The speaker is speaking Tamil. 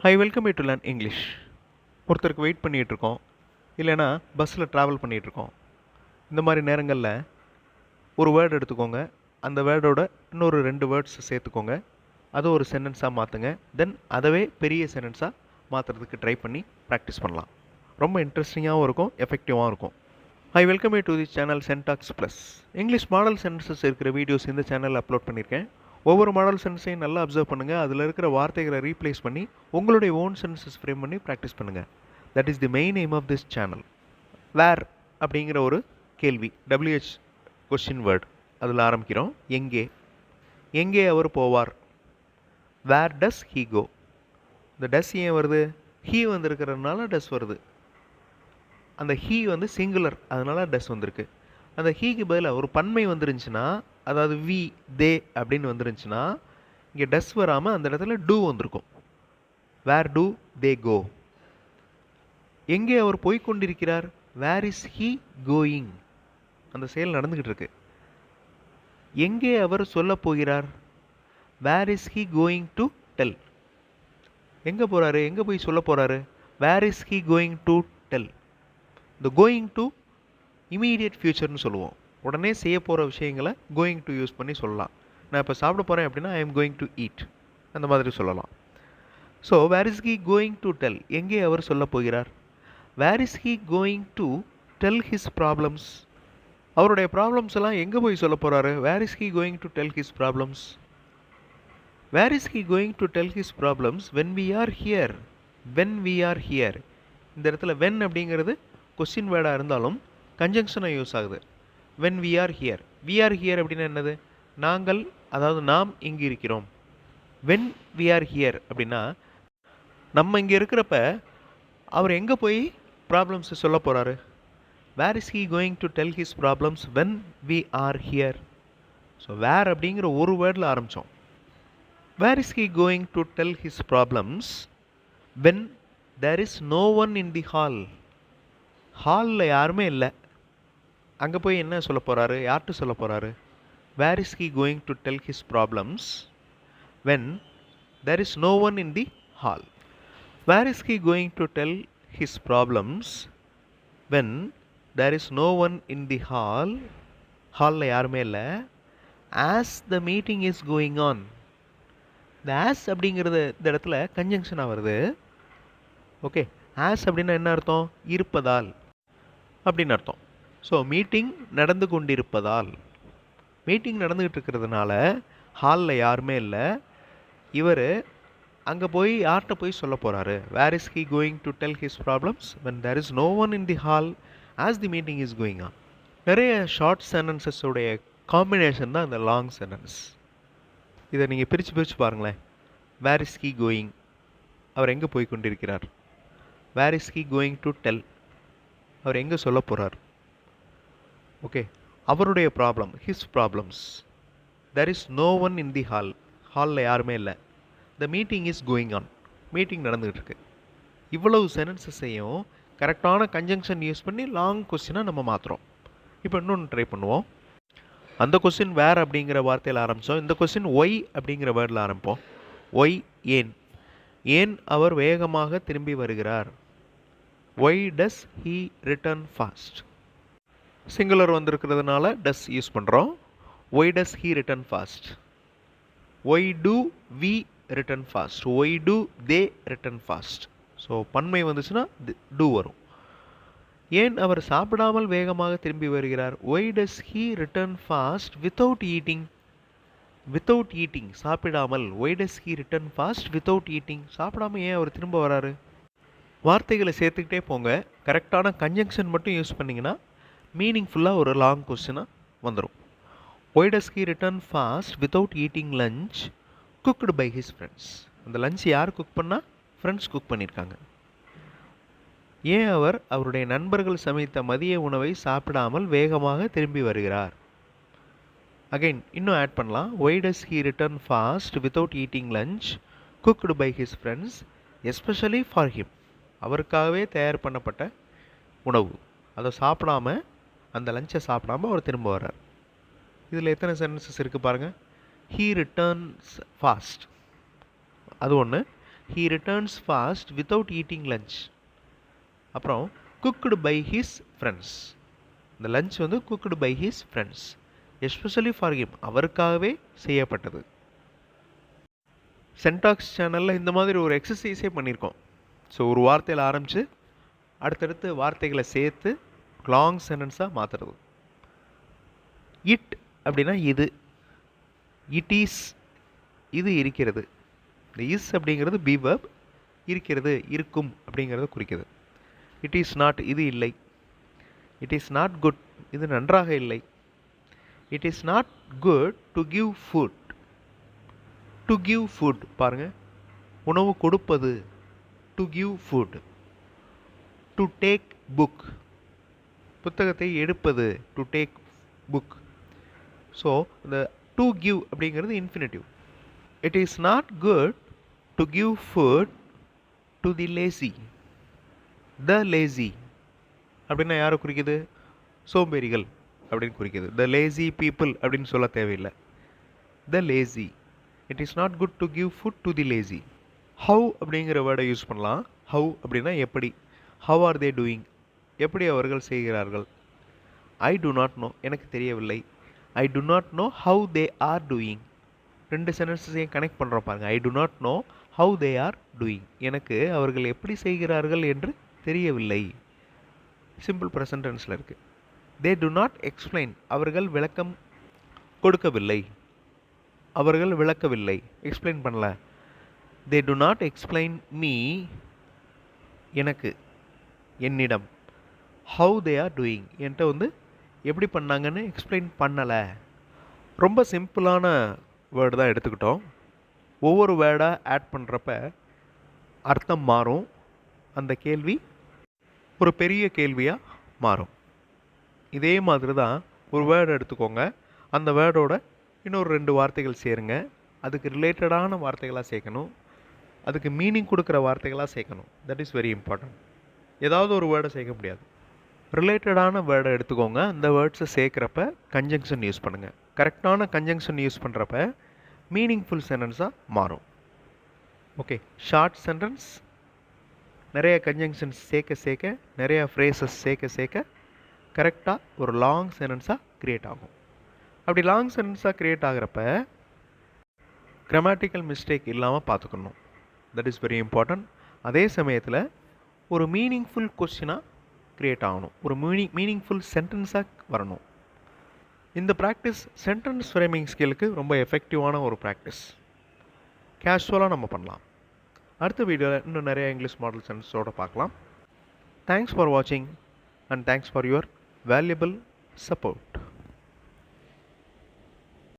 High welcome you to learn English. ஒருத்தருக்கு வெயிட் பண்ணிகிட்ருக்கோம், இல்லைனா பஸ்ஸில் ட்ராவல் பண்ணிகிட்ருக்கோம். இந்த மாதிரி நேரங்களில் ஒரு வேர்டு எடுத்துக்கோங்க, அந்த வேர்டோட இன்னொரு 2 வேர்ட்ஸ் சேர்த்துக்கோங்க, அதை ஒரு சென்டென்ஸாக மாற்றுங்க. தென் அதவே பெரிய சென்டென்ஸாக மாற்றுறதுக்கு ட்ரை பண்ணி ப்ராக்டிஸ் பண்ணலாம். ரொம்ப இன்ட்ரெஸ்டிங்காகவும் இருக்கும், எஃபெக்டிவாகவும் இருக்கும். Hi welcome you to the channel Sen Talks plus. English model sentences இருக்கிற வீடியோஸ் இந்த சேனலில் அப்லோட் பண்ணியிருக்கேன். ஒவ்வொரு மாடல் சென்டென்ஸையும் நல்லா அப்சர்வ் பண்ணுங்கள், அதில் இருக்கிற வார்த்தைகளை ரீப்ளேஸ் பண்ணி உங்களுடைய ஓன் சென்டென்சஸ் ஃப்ரேம் பண்ணி ப்ராக்டிஸ் பண்ணுங்கள். That is the main aim of this channel. Where அப்படிங்கிற ஒரு கேள்வி, WH கொஸ்டின் வேர்ட், அதில் ஆரம்பிக்கிறோம். எங்கே, எங்கே அவர் போவார். வேர் டஸ் ஹீ கோ. இந்த டஸ் ஏன் வருது, ஹீ வந்திருக்கிறதுனால டஸ் வருது. அந்த ஹீ வந்து சிங்குலர், அதனால டஸ் வந்திருக்கு. அந்த ஹீக்கு பதிலாக ஒரு பன்மை வந்துருந்துச்சுன்னா, அதாவது வி தே அப்படின்னு வந்துருந்துச்சுன்னா, இங்கே டஸ் வராமல் அந்த இடத்துல டூ வந்திருக்கும். Where do they go. எங்கே அவர் போய்கொண்டிருக்கிறார். Where is he going. அந்த செயல் நடந்துக்கிட்டு இருக்கு. எங்கே அவர் சொல்ல போகிறார். Where is he going to tell. எங்கே போகிறாரு, எங்கே போய் சொல்ல போகிறாரு. Where is he going to tell. இந்த கோயிங் டு இமீடியட் ஃப்யூச்சர்னு சொல்லுவோம். உடனே செய்ய போகிற விஷயங்களை கோயிங் டு யூஸ் பண்ணி சொல்லலாம். நான் இப்போ சாப்பிட போகிறேன் அப்படின்னா I am going to eat, அந்த மாதிரி சொல்லலாம். So where is he going to tell, எங்கே அவர் சொல்ல போகிறார். Where is he going to tell his problems. அவருடைய ப்ராப்ளம்ஸ் எல்லாம் எங்கே போய் சொல்ல போகிறாரு. Where is he going to tell his problems. Where is he going to tell his problems when we are here. When we are here, இந்த இடத்துல வென் அப்படிங்கிறது கொஸ்டின் வேர்டாக இருந்தாலும் கன்ஜங்ஷனாக யூஸ் ஆகுது. When we are here. We are here அப்படின்னா என்னது, நாங்கள், அதாவது நாம் இங்கே இருக்கிறோம். வென் வி ஆர் ஹியர் அப்படின்னா நம்ம இங்கே இருக்கிறப்ப அவர் எங்கே போய் ப்ராப்ளம்ஸை சொல்ல போகிறாரு. Where is he going to tell his problems when we are here. So where அப்படிங்கிற ஒரு வேர்டில் ஆரம்பித்தோம். Where is he going to tell his problems when there is no one in the hall. ஹாலில் யாருமே இல்லை, அங்கே போய் என்ன சொல்ல போகிறாரு, யார்கிட்ட சொல்ல போகிறாரு. Where is he going to tell his problems when there is no one in the hall. Where is he going to tell his problems when there is no one in the hall. ஹாலில் யாருமே இல்லை. As the meeting is going on. இந்த ஆஸ் அப்படிங்கிறது இந்த இடத்துல கன்ஜங்ஷனாக வருது. ஓகே, ஆஸ் அப்படின்னா என்ன அர்த்தம், இருப்பதால் அப்படின்னு அர்த்தம். ஸோ மீட்டிங் நடந்து கொண்டிருப்பதால், மீட்டிங் நடந்துக்கிட்டு இருக்கிறதுனால ஹாலில் யாருமே இல்லை, இவர் அங்கே போய் யார்கிட்ட போய் சொல்ல போகிறாரு. Where is he going to tell his problems when there is no one in the hall as the meeting is going on. நிறைய ஷார்ட் சென்டென்சஸோடைய காம்பினேஷன் தான் இந்த லாங் சென்டென்ஸ். இதை நீங்கள் பிரித்து பாருங்களேன். வேர் இஸ் ஹீ கோயிங், அவர் எங்கே போய் கொண்டிருக்கிறார். Where is he going to tell, அவர் எங்கே சொல்ல போகிறார். ஓகே, அவருடைய problem, his problems. There is no one in the hall, ஹாலில் யாருமே இல்லை. த meeting is going on, meeting நடந்துகிட்டு இருக்கு. இவ்வளவு சென்டென்சஸையும் கரெக்டான கன்ஜங்ஷன் யூஸ் பண்ணி லாங் கொஸ்டினாக நம்ம மாற்றுறோம். இப்போ இன்னொன்று ட்ரை பண்ணுவோம். அந்த கொஸ்டின் வேர் அப்படிங்கிற வார்த்தையில் ஆரம்பித்தோம். இந்த கொஸ்டின் ஒய் அப்படிங்கிற வேர்டில் ஆரம்பிப்போம். ஒய் ஏன், ஏன் அவர் வேகமாக திரும்பி வருகிறார். Why does he return fast. Singular வந்திருக்கிறதுனால டஸ் யூஸ் பண்ணுறோம். Why does he return fast. Why do we return fast. Why do they return fast. So பன்மை வந்துச்சுன்னா டூ வரும். ஏன் அவர் சாப்பிடாமல் வேகமாக திரும்பி வருகிறார். Why does he return fast without eating. Without eating, சாப்பிடாமல். Why does he return fast without eating. சாப்பிடாமல் ஏன் அவர் திரும்ப வராரு. வார்த்தைகளை சேர்த்துக்கிட்டே போங்க. கரெக்டான கன்ஜங்ஷன் மட்டும் யூஸ் பண்ணிங்கன்னா மீனிங்ஃபுல்லாக ஒரு லாங் கொஸ்டினாக வந்துடும். Why does he return fast without eating lunch cooked by his friends. அந்த லஞ்ச் யார் குக் பண்ணால், ஃப்ரெண்ட்ஸ் குக் பண்ணியிருக்காங்க. ஏன் அவர் அவருடைய நண்பர்கள் சமைத்த மதிய உணவை சாப்பிடாமல் வேகமாக திரும்பி வருகிறார். அகைன் இன்னும் ஆட் பண்ணலாம். Why does he return fast without eating lunch cooked by his friends especially for him. அவருக்காகவே தயார் பண்ணப்பட்ட உணவு, அதை சாப்பிடாம, அந்த லஞ்சை சாப்பிடாம அவர் திரும்ப வர்றார். இதில் எத்தனை சென்டென்சஸ் இருக்குது பாருங்கள். ஹீ ரிட்டர்ன்ஸ் ஃபாஸ்ட், அது ஒன்று. he returns fast without eating lunch. அப்புறம் cooked by his friends. இந்த லஞ்ச் வந்து cooked by his friends, especially for him, அவருக்காகவே செய்யப்பட்டது. சென்டாக்ஸ் சேனலில் இந்த மாதிரி ஒரு எக்ஸசைஸே பண்ணியிருக்கோம். ஸோ ஒரு வார்த்தையில் ஆரம்பித்து அடுத்தடுத்து வார்த்தைகளை சேர்த்து லாங் சென்டென்ஸாக மாற்றுறது. இட் அப்படின்னா இது, இட் இஸ் இது இருக்கிறது. இந்த இஸ் அப்படிங்கிறது பி வெர்ப், இருக்கிறது இருக்கும் அப்படிங்கிறத குறிக்குது. இட் இஸ் நாட் இது இல்லை. இட் இஸ் நாட் குட் இது நன்றாக இல்லை. It is not good to give food. To give food பாருங்கள், உணவு கொடுப்பது. To give food. To take book புத்தகத்தை எடுப்பது. To take book. ஸோ இந்த டு கிவ் அப்படிங்கிறது infinitive. It is not good to give food to the lazy. The lazy அப்படின்னா யாரை குறிக்குது? சோம்பேறிகள் அப்படின்னு குறிக்குது. த லேசி பீப்புள் அப்படின்னு சொல்ல தேவையில்லை. த lazy. It is not good to give food to the lazy. How அப்படிங்கிற வேர்டை யூஸ் பண்ணலாம். ஹவு அப்படின்னா எப்படி. ஹவ் ஆர் தே டூயிங் எப்படி அவர்கள் செய்கிறார்கள். ஐ டு நாட் நோ எனக்கு தெரியவில்லை. I do not know how they are doing. ரெண்டு சென்டென்ஸையும் கனெக்ட் பண்ணுறோம் பாருங்கள். I do not know how they are doing, எனக்கு அவர்கள் எப்படி செய்கிறார்கள் என்று தெரியவில்லை. சிம்பிள் ப்ரெசன்ட் டென்ஸில் இருக்குது. தே டு நாட் எக்ஸ்பிளைன் அவர்கள் விளக்கம் கொடுக்கவில்லை. அவர்கள் விளக்கவில்லை, எக்ஸ்பிளைன் பண்ணல. தே டு நாட் எக்ஸ்பிளைன் மீ எனக்கு என்னிடம். ஹவு தே ஆர் டூயிங் என்கிட்ட வந்து எப்படி பண்ணாங்கன்னு எக்ஸ்பிளைன் பண்ணலை. ரொம்ப சிம்பிளான வேர்டு தான் எடுத்துக்கிட்டோம். ஒவ்வொரு வேர்டாக ஆட் பண்ணுறப்ப அர்த்தம் மாறும். அந்த கேள்வி ஒரு பெரிய கேள்வியாக மாறும். இதே மாதிரி தான் ஒரு வேர்டு எடுத்துக்கோங்க. அந்த வேர்டோட இன்னொரு 2 வார்த்தைகள் சேருங்க. அதுக்கு ரிலேட்டடான வார்த்தைகளாக சேர்க்கணும். அதுக்கு மீனிங் கொடுக்குற வார்த்தைகளாக சேர்க்கணும். That is very important. ஏதாவது ஒரு வேர்டை சேர்க்க முடியாது. ரிலேட்டடான வேர்டை எடுத்துக்கோங்க. அந்த வேர்ட்ஸை சேர்க்குறப்ப கன்ஜங்ஷன் யூஸ் பண்ணுங்கள். கரெக்டான கன்ஜங்ஷன் யூஸ் பண்ணுறப்ப மீனிங்ஃபுல் சென்டென்ஸாக மாறும். ஓகே, ஷார்ட் சென்டென்ஸ் நிறைய கன்ஜங்ஷன்ஸ் சேர்க்க நிறைய ஃப்ரேசஸ் சேர்க்க கரெக்டாக ஒரு லாங் சென்டென்ஸாக க்ரியேட் ஆகும். அப்படி லாங் சென்டென்ஸாக க்ரியேட் ஆகிறப்ப கிராமட்டிக்கல் மிஸ்டேக் இல்லாமல் பார்த்துக்கணும். That is very important. அதே சமயத்தில் ஒரு மீனிங்ஃபுல் கொஸ்டினாக க்ரியேட் ஆகணும். ஒரு மீனிங்ஃபுல் சென்டென்ஸாக வரணும். இந்த ப்ராக்டிஸ் சென்டென்ஸ் ஃப்ரேமிங் ஸ்கில்லுக்கு ரொம்ப எஃபெக்டிவான ஒரு ப்ராக்டிஸ். கேஷுவலாக நம்ம பண்ணலாம். அடுத்த வீடியோவில் இன்னும் நிறைய இங்கிலீஷ் மாடல் சென்டென்ஸோடு பார்க்கலாம். தேங்க்ஸ் ஃபார் வாட்சிங் and thanks for your valuable support.